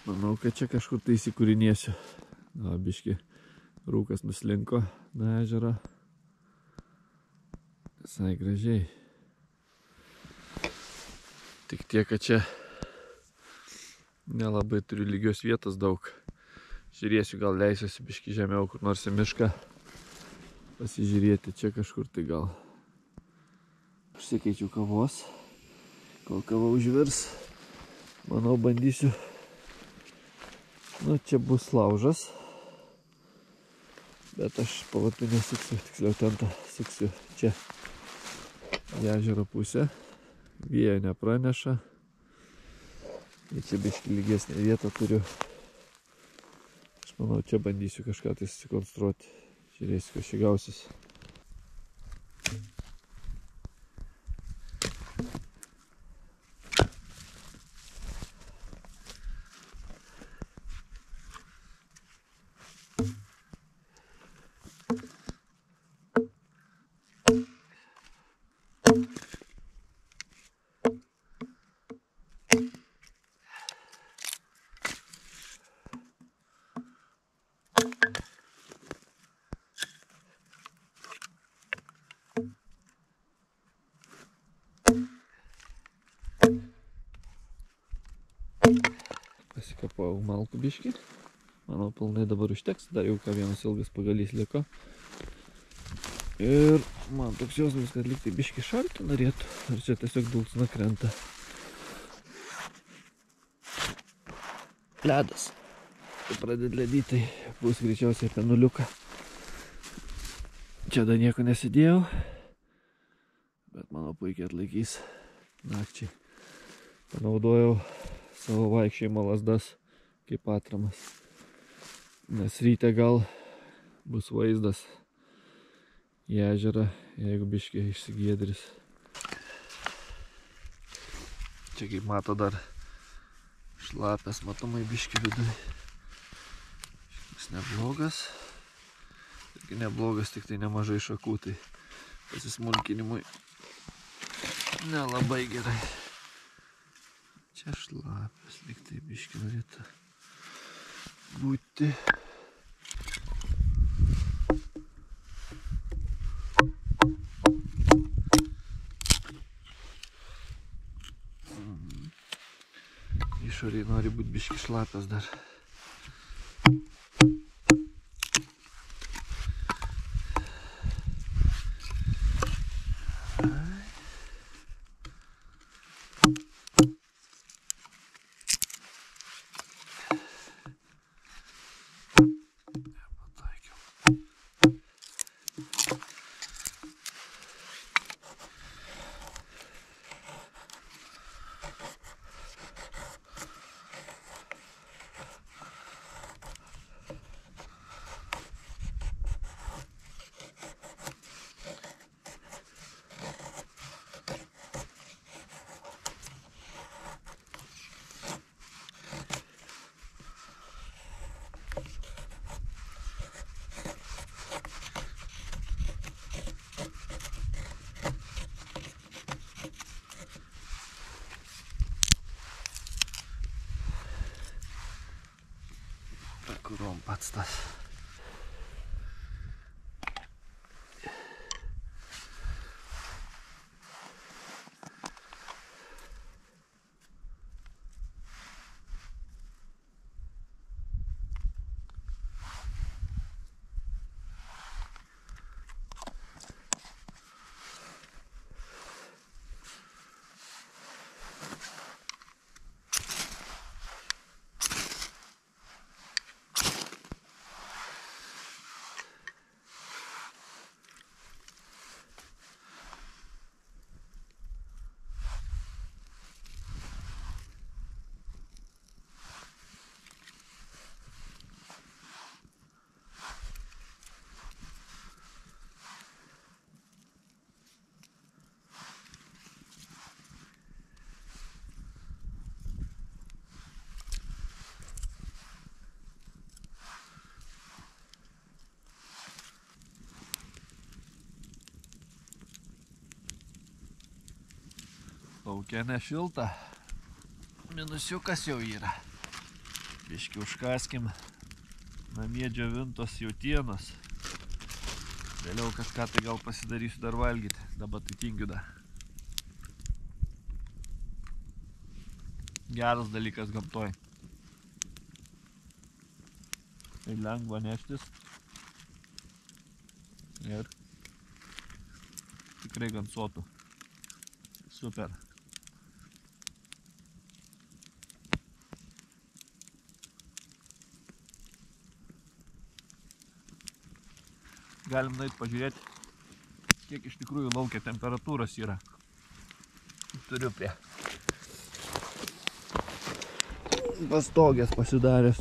Manau, kad čia kažkur tai įsikūrinėsiu. Na, biški rūkas nuslinko nuo ežero. Visai gražiai. Tik tiek, kad čia nelabai turiu lygios vietos daug. Žiūrėsiu, gal leisiuosi biški žemiau, kur nors į mišką. Pasižiūrėti čia kažkur tai gal. Užsikeičiu kavos. Kol kava užvirs, manau, bandysiu. Nu, čia bus laužas. Bet aš palapinę suksiu, tiksliau tentą suksiu čia. Į ežero pusę. Vėjo nepraneša. Ir čia biški lygesnė vietą turiu. Aš manau, čia bandysiu kažką tai susikonstruoti. Žiūrėsiu, kas čia gausis. Pasikapau malkų biškį. Manau, pilnai dabar užteks. Dar jau ką vienas ilgas pagalys liko. Ir man toks jausmas, kad lyg tai biškį šalti norėtų. Ar čia tiesiog dulksna krenta. Ledas. Kai pradėt ledytai, bus greičiausiai apie nuliuką. Čia dar nieko nesidėjau. Bet manau, puikiai atlaikys nakčiai. Panaudojau savo vaikščiojimo lazdas kaip atramas. Nes ryte gal bus vaizdas į ežerą, jeigu biškį išsigiedris. Čia kaip mato dar šlapės matomai biškį vidui. Šis neblogas. Irgi neblogas, tik tai nemažai šakų, tai pasismulkinimui nelabai gerai. Čia šlapės, lyg tai biškį norėtų būti. Išoriai nori būti biškį šlapės dar. Kurom pats tas. Lauke nešilta. Minusiukas jau yra. Biški užkaskim namie džiovintos jautienos. Vėliau kažką tai gal pasidarysiu dar valgyti. Dabar tai tingiu dar. Geras dalykas gamtoj. Tai lengva neštis. Ir tikrai gan sotų. Super. Galim nueit pažiūrėti, kiek iš tikrųjų laukia temperatūros yra. Turiu prie pastogės pasidaręs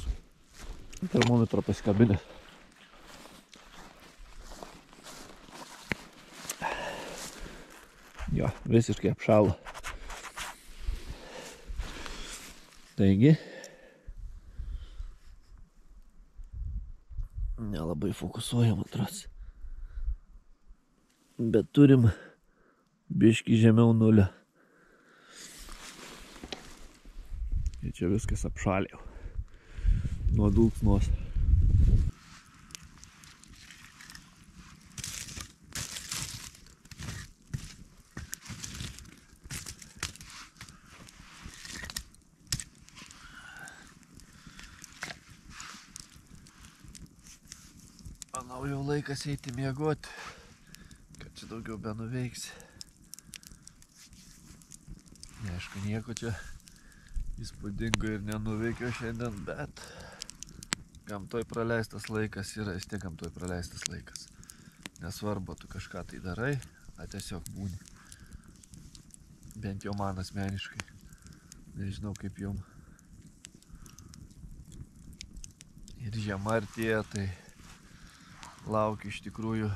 termometrą pasikabinęs. Jo, visiškai apšalo. Taigi, nelabai fokusuojam atras. Bet turim biškį žemiau nulio. Ir čia viskas apšalė jau. Nuo dulksnos. Manau, jau laikas eiti miegoti, kad čia daugiau benuveiks. Neaišku, nieko čia įspūdingo ir nenuveikiau šiandien, bet gamtoj praleistas laikas yra, vis tiek gamtoj praleistas laikas. Nesvarbu, tu kažką tai darai, tiesiog būni. Bent jau man asmeniškai. Nežinau kaip jum. Ir žiema artėja, tai laukiu iš tikrųjų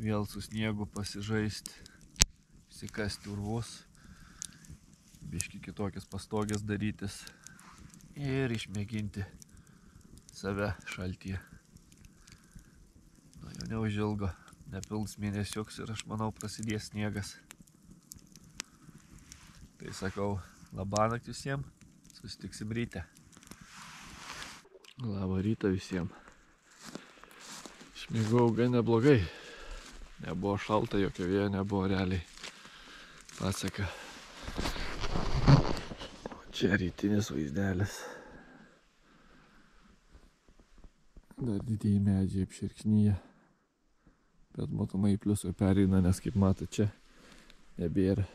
vėl su sniegu pasižaisti, išsikasti urvus, biški kitokias pastogės darytis ir išmėginti save šaltyje. Nu, jau neužilgo, nepils mėnesiuks ir aš manau prasidės sniegas. Tai sakau, labanakt visiems, susitiksim ryte. Labą rytą visiems. Išmėgau gan neblogai. Nebuvo šalta, jokio vėjo nebuvo realiai. Pasaka. Čia rytinis vaizdelis. Dar didieji medžiai apširkšnyje. Bet matomai pliusų pereina, nes kaip mato čia nebėra.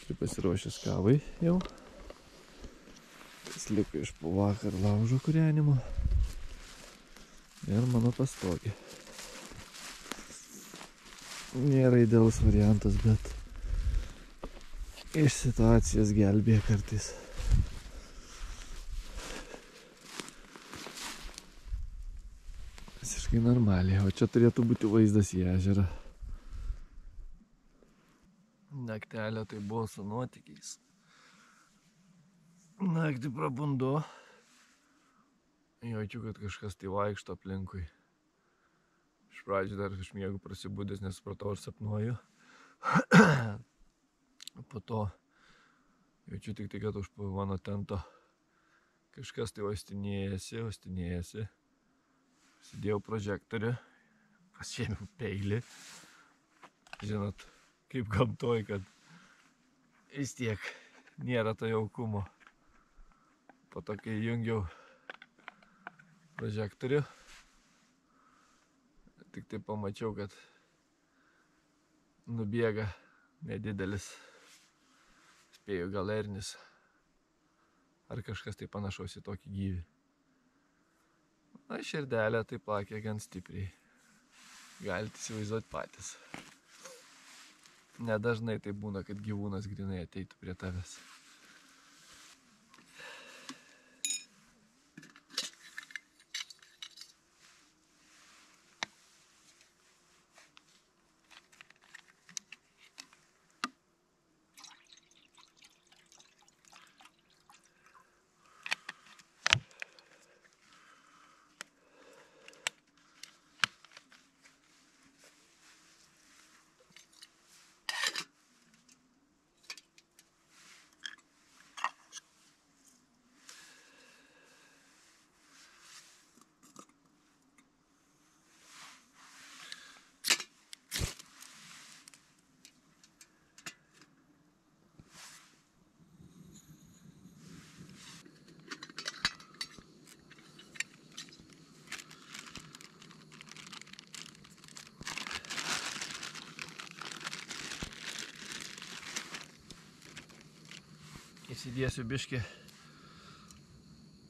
Tai pasiruošęs kavai jau. Kas liko iš po vakar laužo kūrenimo. Ir mano pastogė. Nėra idealus variantas, bet iš situacijos gelbėja kartais. Visiškai normaliai, o čia turėtų būti vaizdas į ežerą. Naktelė tai buvo su nuotykiais. Naktį prabundu. Jaučiu, kad kažkas tai vaikšto aplinkui. Iš pradžių dar iš miego prasibūdęs, nesupratau ar sapnuoju. Po to jaučiu tik tai, kad už mano tento kažkas tai ostinėjasi. Sėdėjau prožektorių, pasiėmiau peilį. Žinot, kaip gamtoj, kad vis tiek nėra to jaukumo. Po to, kai jungiau prožektorių, tik tai pamačiau, kad nubėga nedidelis, spėju gal ernis ar kažkas tai panašaus į tokį gyvį. Na, širdelė tai plakė gan stipriai. Galite įsivaizduoti patys. Nedažnai tai būna, kad gyvūnas grinai ateitų prie tavęs. Įsidėsiu biškį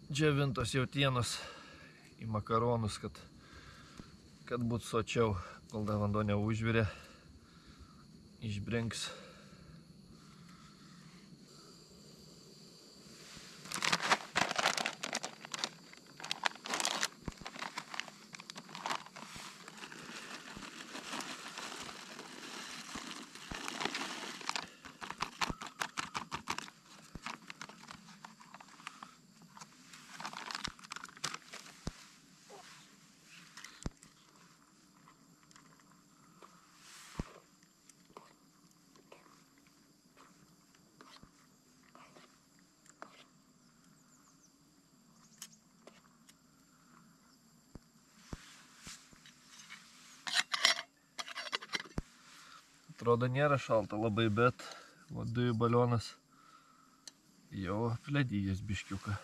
džiovintos jautienos į makaronus, kad būtų sočiau, kol dar vanduo neužvirė, išbrinks. Atrodo nėra šalta labai, bet dujų balionas jau apledėjęs biškiuką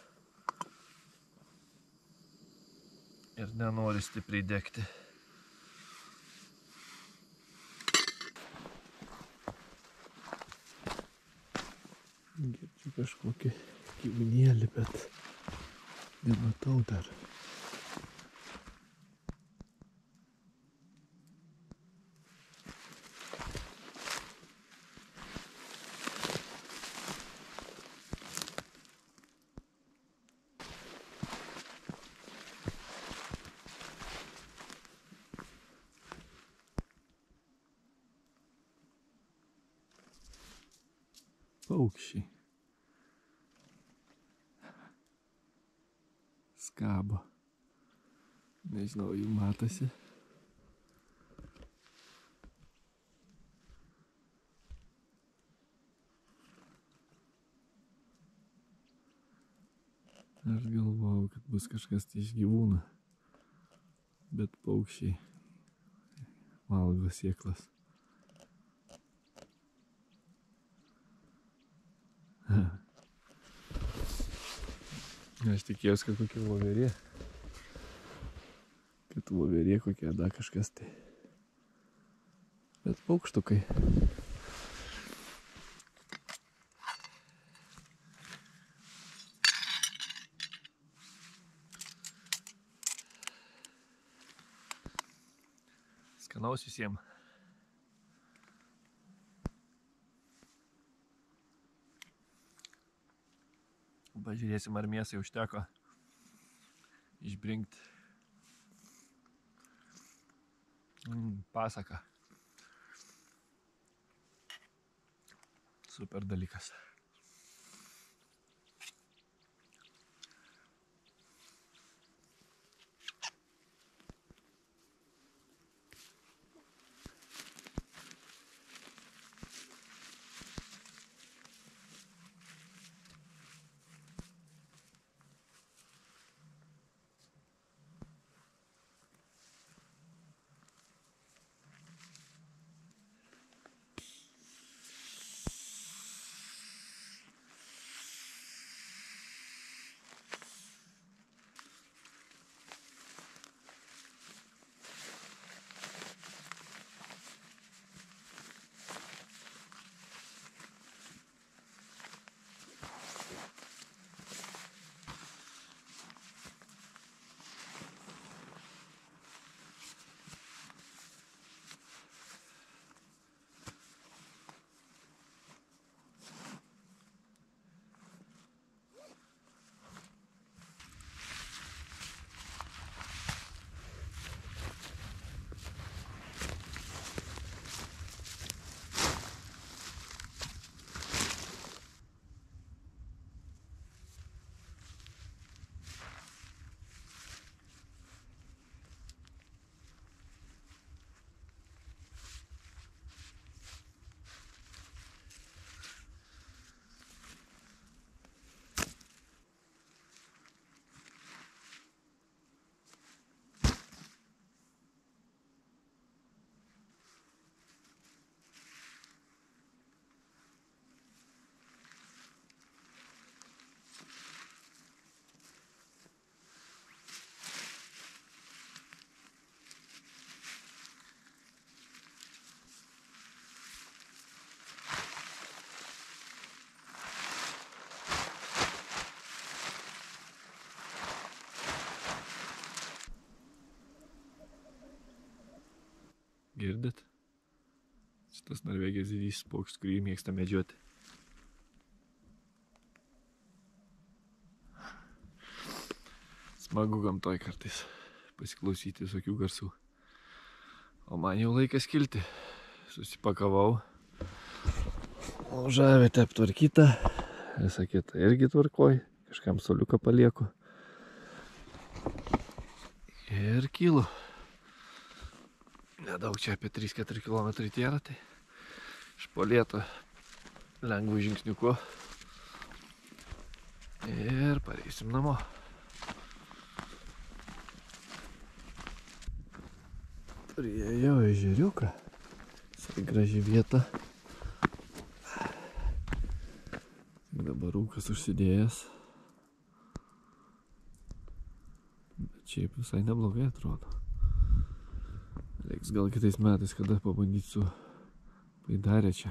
ir nenori stipriai degti. Girdžiu kažkokį gyvūnėlį, bet nematau dar. Paukščiai. Skabo. Nežinau, jų matosi. Aš galvojau, kad bus kažkas tai iš gyvūnų, bet paukščiai valgo sėklas. Aš tikėjausi, kad kokia voverė. Kad voverė kokia, da kažkas tai. Bet paukštukai. Skanaus visiems. Pažiūrėsim, ar mėsai užteko išbrinkti. Pasaka. Super dalykas. Girdit? Šitas Norvegijos didysis paukštis, kurį mėgsta medžioti. Smagu gamtoj kartais pasiklausyti visokių garsų. O man jau laikas kilti. Susipakavau. Žavietė aptvarkyta. Visa kita irgi tvarkoj. Kažkam soliuką palieku. Ir kylu. Nedaug čia apie 3-4 km tėra, tai iš Polėto lengvų žingsniuku. Ir pareisim namo. Priėjau ežeriuką. Visai graži vieta. Dabar rūkas užsidėjęs. Bet šiaip visai neblogai atrodo. Reiks gal kitais metais, kada pabandyti su Baidarė čia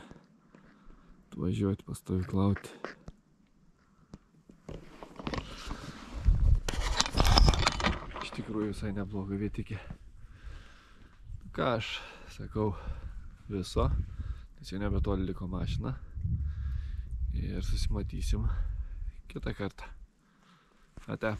atvažiuoti, pastovyklauti. Iš tikrųjų visai nebloga vietikė. Ką aš sakau viso, nes jau nebetoli liko mašina. Ir susimatysim kitą kartą. Ate.